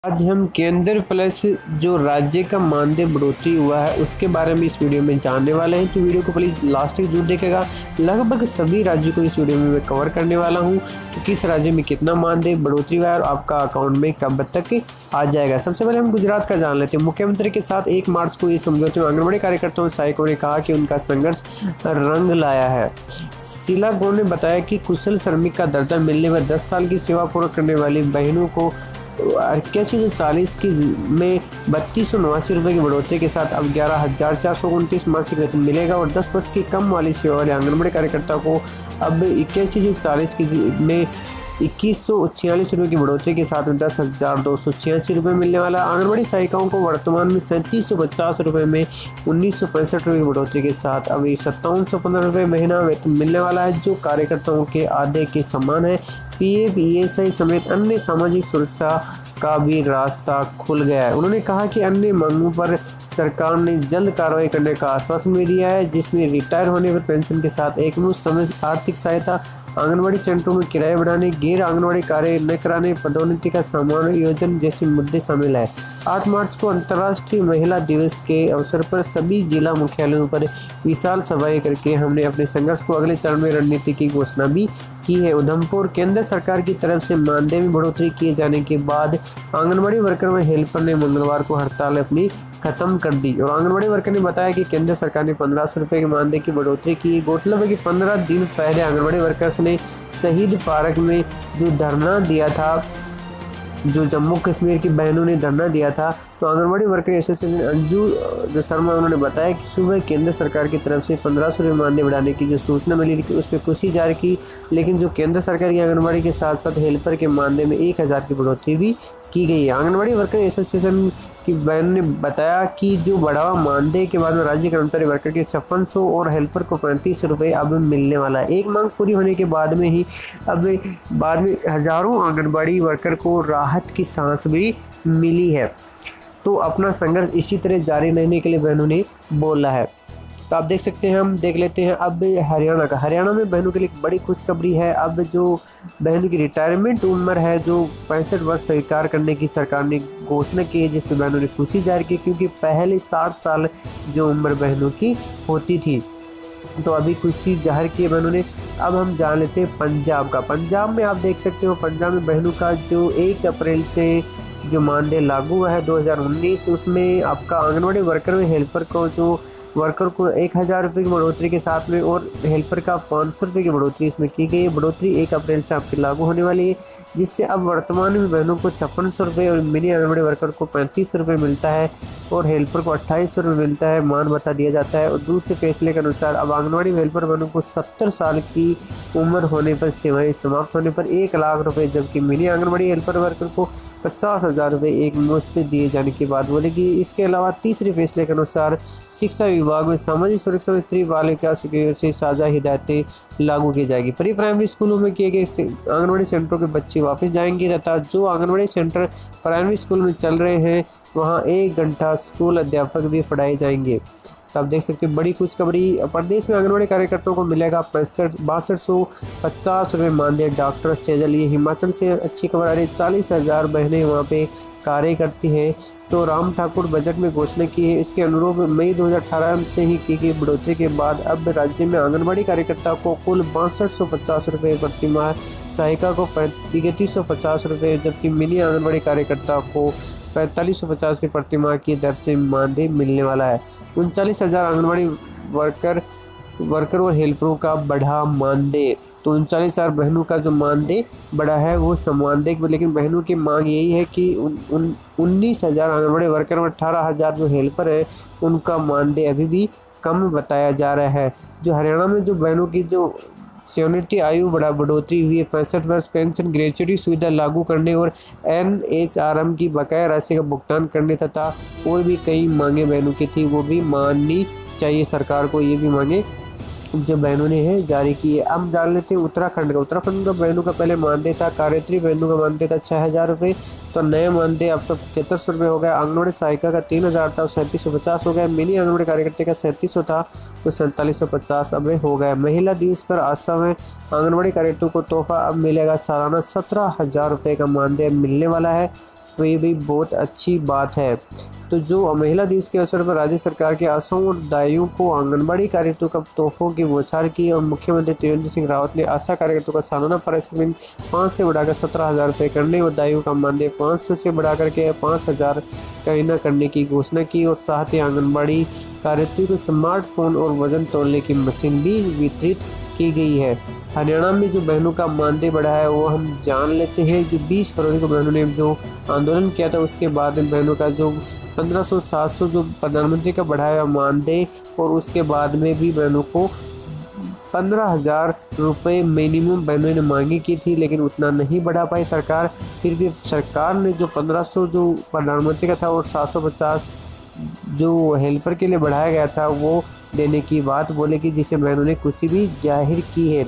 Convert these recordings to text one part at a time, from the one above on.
आज हम केंद्र प्लस जो राज्य का मानदेय बढ़ोतरी हुआ है उसके बारे में इस वीडियो में जानने वाले हैं। तो वीडियो को प्लीज़ लास्ट तक जरूर देखेगा। लगभग सभी राज्यों को इस वीडियो में मैं कवर करने वाला हूं तो किस राज्य में कितना मानदेय बढ़ोतरी हुआ है और आपका अकाउंट में कब तक आ जाएगा। सबसे पहले हम गुजरात का जान लेते हैं। मुख्यमंत्री के साथ 1 मार्च को ये समझौते में आंगनबाड़ी कार्यकर्ताओं और सहायकों ने कहा कि उनका संघर्ष रंग लाया है। शीला गौड़ ने बताया कि कुशल श्रमिक का दर्जा मिलने पर 10 साल की सेवा पूरा करने वाली बहनों को 8140 की में 3289 रुपये की बढ़ोतरी के साथ अब 11,429 मासिक वेतन मिलेगा और 10 वर्ष की कम वाली सेवा वाले आंगनबाड़ी कार्यकर्ताओं को अब 8140 की में 2146 रुपये की बढ़ोतरी के साथ में 10,286 रुपये मिलने वाला। आंगनबाड़ी सहायिकाओं को वर्तमान में 3750 रुपये में 1965 रुपये की बढ़ोतरी के साथ अब 5715 रुपये महीना वेतन मिलने वाला है, जो कार्यकर्ताओं के आधे के समान है। पीएफ, ईएसआई समेत अन्य सामाजिक सुरक्षा का भी रास्ता खुल गया है। उन्होंने कहा कि अन्य मांगों पर सरकार ने जल्द कार्रवाई करने का आश्वासन भी दिया है, जिसमें रिटायर होने पर पेंशन के साथ एकमुश्त समय आर्थिक सहायता, आंगनबाड़ी सेंटरों में किराए बढ़ाने, गैर आंगनबाड़ी कार्य न कराने, पदोन्नति का समायोजन जैसे मुद्दे शामिल है। 8 मार्च को अंतर्राष्ट्रीय महिला दिवस के अवसर पर सभी जिला मुख्यालयों पर विशाल सभाएं करके हमने अपने संघर्ष को अगले चरण में रणनीति की घोषणा भी की है। उधमपुर केंद्र सरकार की तरफ से मानदेय में बढ़ोतरी किए जाने के बाद आंगनबाड़ी वर्कर व हेल्पर ने मंगलवार को हड़ताल अपनी खत्म कर दी और आंगनबाड़ी वर्कर ने बताया कि केंद्र सरकार ने 1500 रुपये के मानदेय की बढ़ोतरी की। गौरतलब है कि 15 दिन पहले आंगनबाड़ी वर्कर्स ने शहीद पार्क में जो धरना दिया था, जो जम्मू कश्मीर की बहनों ने धरना दिया था, तो आंगनबाड़ी वर्कर एसोसिएशन अंजू जो शर्मा उन्होंने बताया कि सुबह केंद्र सरकार की तरफ से 1500 रुपये मानदेय बढ़ाने की जो सूचना मिली थी उसमें खुशी जाहिर की, लेकिन जो केंद्र सरकार की आंगनबाड़ी के साथ साथ हेल्पर के मानदेय में 1000 की बढ़ोतरी भी की गई है। आंगनबाड़ी वर्कर एसोसिएशन की बहन ने बताया कि जो बढ़ावा मानदेय के बाद में राज्य कर्मचारी वर्कर के 5600 और हेल्पर को 3500 रुपये अब मिलने वाला है। एक मांग पूरी होने के बाद में ही अब बाद में हजारों आंगनबाड़ी वर्कर को राहत की सांस भी मिली है। तो अपना संघर्ष इसी तरह जारी रहने के लिए बहनों ने बोला है। तो आप देख सकते हैं, हम देख लेते हैं अब हरियाणा का। हरियाणा में बहनों के लिए बड़ी खुशखबरी है। अब जो बहनों की रिटायरमेंट उम्र है जो 65 वर्ष स्वीकार करने की सरकार ने घोषणा की है, जिसमें बहनों ने खुशी जाहिर की, क्योंकि पहले 60 साल जो उम्र बहनों की होती थी, तो अभी खुशी जाहिर की है बहनों ने। अब हम जान लेते हैं पंजाब का। पंजाब में आप देख सकते हो, पंजाब में बहनों का जो 1 अप्रैल से जो मानदेय लागू हुआ है 2019, उसमें आपका आंगनबाड़ी वर्कर में हेल्पर को जो वर्कर को 1000 रुपये की बढ़ोतरी के साथ में और हेल्पर का 500 रुपये की बढ़ोतरी इसमें की गई है। बढ़ोतरी 1 अप्रैल से आपकी लागू होने वाली है, जिससे अब वर्तमान में बहनों को 5600 रुपये और मिनी आंगनबाड़ी वर्कर को 3500 रुपये मिलता है और हेल्पर को 2800 रुपये मिलता है, मान बता दिया जाता है। और दूसरे फैसले के अनुसार अब आंगनबाड़ी हेल्पर बहनों को 70 साल की उम्र होने पर सेवाएं समाप्त होने पर 1 लाख रुपये, जबकि मिनी आंगनबाड़ी हेल्पर वर्कर को 50,000 रुपये एक मुश्त दिए जाने की बात बोलेगी। इसके अलावा तीसरे फैसले के अनुसार शिक्षा विभाग में सामाजिक सुरक्षा व स्त्री बालिका से साझा हिदायतें लागू की जाएगी। प्री प्राइमरी स्कूलों में किए गए आंगनबाड़ी सेंटरों के बच्चे वापस जाएंगे तथा जो आंगनबाड़ी सेंटर प्राइमरी स्कूल में चल रहे हैं वहां 1 घंटा स्कूल अध्यापक भी पढ़ाए जाएंगे। तो आप देख सकते हैं, बड़ी खुशखबरी। प्रदेश में आंगनबाड़ी कार्यकर्ताओं को मिलेगा 6250 रुपये मानदेय। डॉक्टर सेजल, ये हिमाचल से अच्छी खबर आ रही है। 40,000 बहनें वहाँ पे कार्य करती हैं। तो राम ठाकुर बजट में घोषणा की है। इसके अनुरूप मई 2018 से ही की गई बढ़ोतरी के बाद अब राज्य में आंगनबाड़ी कार्यकर्ता को कुल 6250 रुपये प्रति माह, सहायिका को 3350 रुपये, जबकि मिनी आंगनबाड़ी कार्यकर्ता को 4550 की प्रति माह की दर से मानदेय मिलने वाला है। 39,000 आंगनबाड़ी वर्कर और हेल्परों का बढ़ा मानदेय। तो 39,000 बहनों का जो मानदेय बढ़ा है वो सम्मानदेय, लेकिन बहनों की मांग यही है कि 19,000 आंगनबाड़ी वर्कर और 18,000 जो हेल्पर है उनका मानदेय अभी भी कम बताया जा रहा है। जो हरियाणा में जो बहनों की जो सेवनिटी आयु बढ़ोतरी हुई है, 65 वर्ष पेंशन ग्रेच्युटी सुविधा लागू करने और NHRM की बकाया राशि का भुगतान करने तथा और भी कई मांगे बहनों की थी, वो भी माननी चाहिए सरकार को। ये भी मांगे जो बहनों ने है जारी की है। अब जान लेते हैं उत्तराखंड का। उत्तराखंड का बहनों का पहले मानदेय था, कार्यत्री बहनों का मानदेय था 6000 रुपये, तो नए मानदेय अब तो 7500 रुपये हो गया। आंगनबाड़ी सहायिका का 3000 था, 3750 हो गया। मिनी आंगनबाड़ी कार्यकर्ता का 3700 था, तो 4750 अब हो गया। महिला दिवस पर असम में आंगनबाड़ी कार्यकर्ताओं को तोहफा अब मिलेगा। सालाना 17,000 रुपये का मानदेय मिलने वाला है। तो ये भी बहुत अच्छी बात है। तो जो महिला दिवस के अवसर पर राज्य सरकार के आशाओं और दाइयों को आंगनबाड़ी कार्यकर्ताओं का तोहफों की बौछार की और मुख्यमंत्री त्रिवेंद्र सिंह रावत ने आशा कार्यकर्ताओं का सालाना पारिश्रमिक 5 से बढ़ाकर 17,000 रुपये करने और दाइयों का मानदेय 500 से बढ़ाकर के 5,000 कहना करने की घोषणा की और साथ ही आंगनबाड़ी कार्यकर्ताओं को स्मार्टफोन और वजन तोलने की मशीन भी वितरित की गई है। हरियाणा में जो बहनों का मानदेय बढ़ा है वो हम जान लेते हैं। जो 20 फरवरी को बहनों ने जो आंदोलन किया था उसके बाद में बहनों का जो 1500-700 जो प्रधानमंत्री का बढ़ाया मानदेय और उसके बाद में भी बहनों को 15,000 रुपये मिनिमम बहनों ने मांगी की थी, लेकिन उतना नहीं बढ़ा पाई सरकार। फिर भी सरकार ने जो 1500 जो प्रधानमंत्री का था और 750 जो हेल्पर के लिए बढ़ाया गया था वो देने की बात बोलेगी, जिसे बहनों ने खुशी भी जाहिर की है।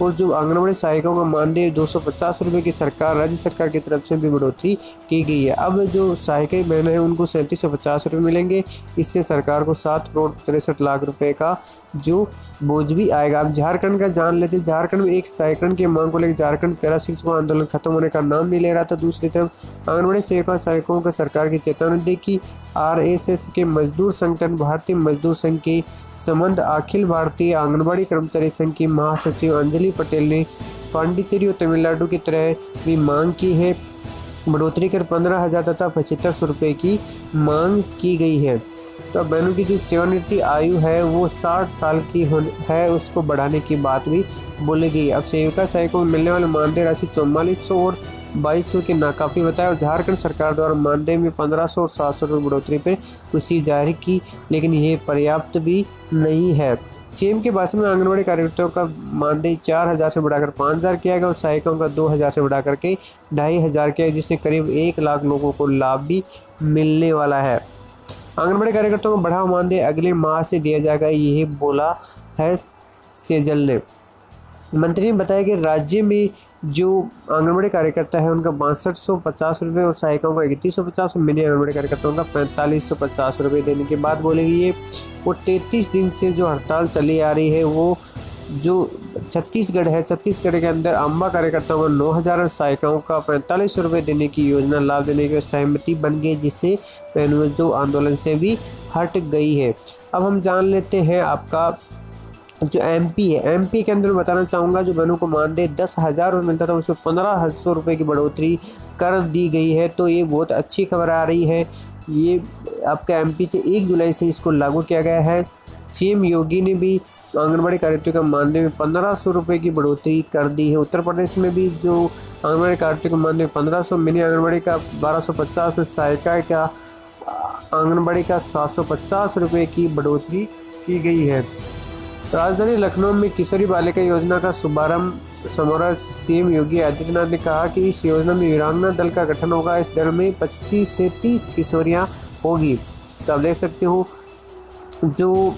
और जो आंगनबाड़ी सहायिकाओं का मानदेय 250 रुपये की राज्य सरकार की तरफ से भी बढ़ोतरी की गई है। अब जो सहायिका बहनें हैं उनको 3750 रुपये मिलेंगे। इससे सरकार को 7 करोड़ 63 लाख रुपए का जो बोझ भी आएगा। अब झारखंड का जान लेते हैं। झारखंड में एक स्थायीकरण की मांग को लेकर झारखंड पैरा शिक्षकों आंदोलन खत्म होने का नाम नहीं ले रहा था। दूसरी तरफ आंगनबाड़ी सहायिकाओं को सरकार की चेतावनी दी कि RSS के मजदूर संगठन भारतीय मजदूर संघ के संबंध अखिल भारतीय आंगनबाड़ी कर्मचारी संघ की महासचिव अंजलि पटेल ने पांडिचेरी और तमिलनाडु की तरह भी मांग की है। बढ़ोतरी कर 15,000 तथा 7500 रुपये की मांग की गई है। तो बहनों की जो सेवानिवृत्ति आयु है वो 60 साल की है, उसको बढ़ाने की बात भी बोली गई। अब सेविका सहायकों को मिलने वाले मानदेय राशि 4400 और 2200 के नाकाफी बताया और झारखंड सरकार द्वारा मानदेय में 1500 और 700 रुपये बढ़ोतरी पर खुशी जाहिर की, लेकिन ये पर्याप्त भी नहीं है। सीएम के भाषण में आंगनबाड़ी कार्यकर्ताओं का मानदेय 4,000 से बढ़ाकर 5,000 किया गया और सहायिकाओं का 2,000 से बढ़ाकर के 2,500 किया, जिससे करीब 1 लाख लोगों को लाभ भी मिलने वाला है। आंगनबाड़ी कार्यकर्ताओं को बढ़ा हुआ मानदेय अगले माह से दिया जाएगा, यही बोला है सेजल ने। मंत्री ने बताया कि राज्य में जो आंगनबाड़ी कार्यकर्ता है उनका 6250 रुपये और सहायिकाओं का 3150 और मिनी आंगनबाड़ी कार्यकर्ताओं का 4550 रुपये देने की बात बोलेगी ये। और 33 दिन से जो हड़ताल चली आ रही है वो जो छत्तीसगढ़ है, छत्तीसगढ़ के अंदर अम्बा कार्यकर्ताओं को 9,000 और सहायिकाओं का 4500 रुपये देने की योजना लाभ देने की सहमति बन गई, जिससे बहनों जो आंदोलन से भी हट गई है। अब हम जान लेते हैं आपका जो MP है। MP के अंदर बताना चाहूँगा जो बहनों को मानदेय 10,000 रुपये मिलता था उसमें 1,500 रुपये की बढ़ोतरी कर दी गई है। तो ये बहुत अच्छी खबर आ रही है। ये आपका MP से 1 जुलाई से इसको लागू किया गया है। CM योगी ने भी आंगनबाड़ी कार्यकर्ताओं का मानदेय में 1,500 रुपये की बढ़ोतरी कर दी है। उत्तर प्रदेश में भी जो आंगनबाड़ी कार्यकर्ताओं का मानदेय 1,500, मिनी आंगनबाड़ी का 1,250 और सहायिका का आंगनबाड़ी का 750 रुपये की बढ़ोतरी की गई है। राजधानी लखनऊ में किशोरी बालिका योजना का शुभारंभ समारोह CM योगी आदित्यनाथ ने कहा कि इस योजना में वीरांगना दल का गठन होगा। इस दल में 25 से 30 किशोरियां होगी। तो आप देख सकते हो जो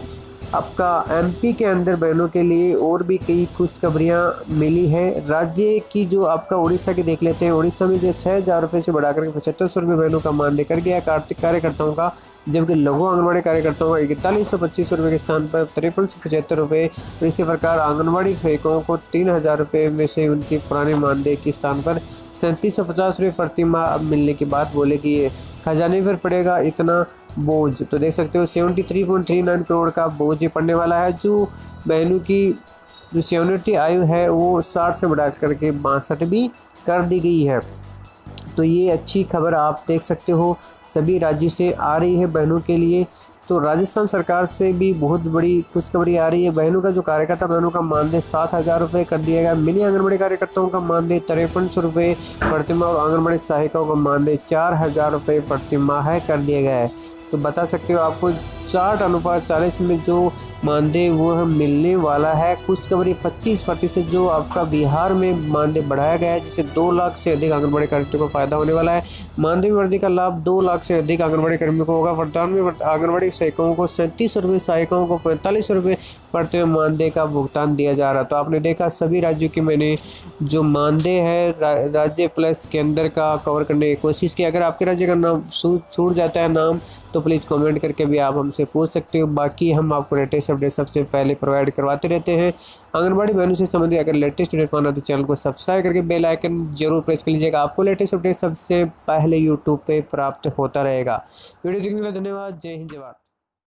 आपका MP के अंदर बहनों के लिए और भी कई खुशखबरियाँ मिली हैं। राज्य की जो आपका उड़ीसा की देख लेते हैं। उड़ीसा में जो 6,000 रुपये से बढ़ाकर 7,500 रुपये बहनों का मानदेय कर गया कार्तिक कार्यकर्ताओं का, जबकि लघु आंगनबाड़ी कार्यकर्ताओं का 4125 रुपये के स्थान पर 5375 रुपये। इसी प्रकार आंगनबाड़ी सहायिकाओं को 3,000 रुपये में से उनके पुराने मानदेय के स्थान पर 3750 रुपये प्रति माह अब मिलने की बात बोलेगी। खजाने पर पड़ेगा इतना बोझ। तो देख सकते हो 73.39 करोड़ का बोझ ये पड़ने वाला है। जो बहनों की जो सेवानिवृत्ति आयु है वो 60 से बढ़ा करके 62 भी कर दी गई है। तो ये अच्छी खबर आप देख सकते हो सभी राज्यों से आ रही है बहनों के लिए। तो राजस्थान सरकार से भी बहुत बड़ी खुशखबरी आ रही है। बहनों का जो कार्यकर्ता बहनों का मानदेय 7,000 रुपये कर दिया गया। मिनी आंगनबाड़ी कार्यकर्ताओं का मानदेय 5300 रुपये प्रति माह और आंगनबाड़ी सहायिकाओं का मानदेय 4,000 रुपये प्रति माह है कर दिया गया है। तो बता सकते हो आपको 60:40 में जो मानदेय वो मिलने वाला है। खुशखबरी 25% जो आपका बिहार में मानदेय बढ़ाया गया है, जिससे 2 लाख से अधिक आंगनबाड़ी कार्यकर्ताओं को फायदा होने वाला है। मानदेय वृद्धि का लाभ 2 लाख से अधिक आंगनबाड़ी कर्मियों को होगा। वर्तमान में आंगनबाड़ी सहायिकाओं को 3700 रुपये, सहायिकाओं को 4500 रुपये प्रति मानदेय का भुगतान दिया जा रहा है। तो आपने देखा सभी राज्यों की मैंने जो मानदेय है राज्य प्लस के अंदर का कवर करने की कोशिश की। अगर आपके राज्य का नाम छूट जाता है नाम तो प्लीज़ कमेंट करके भी आप हमसे पूछ सकते हो। बाकी हम आपको लेटेस्ट लेटेस्ट अपडेट सबसे पहले प्रोवाइड करवाते रहते हैं। आंगनबाड़ी बहनों से संबंधित अगर लेटेस्ट अपडेट पाना तो चैनल को सब्सक्राइब करके बेल आइकन जरूर प्रेस कर लीजिएगा, आपको लेटेस्ट अपडेट सबसे पहले यूट्यूब पे प्राप्त होता रहेगा। वीडियो देखने के लिए धन्यवाद। जय हिंद, जय भारत।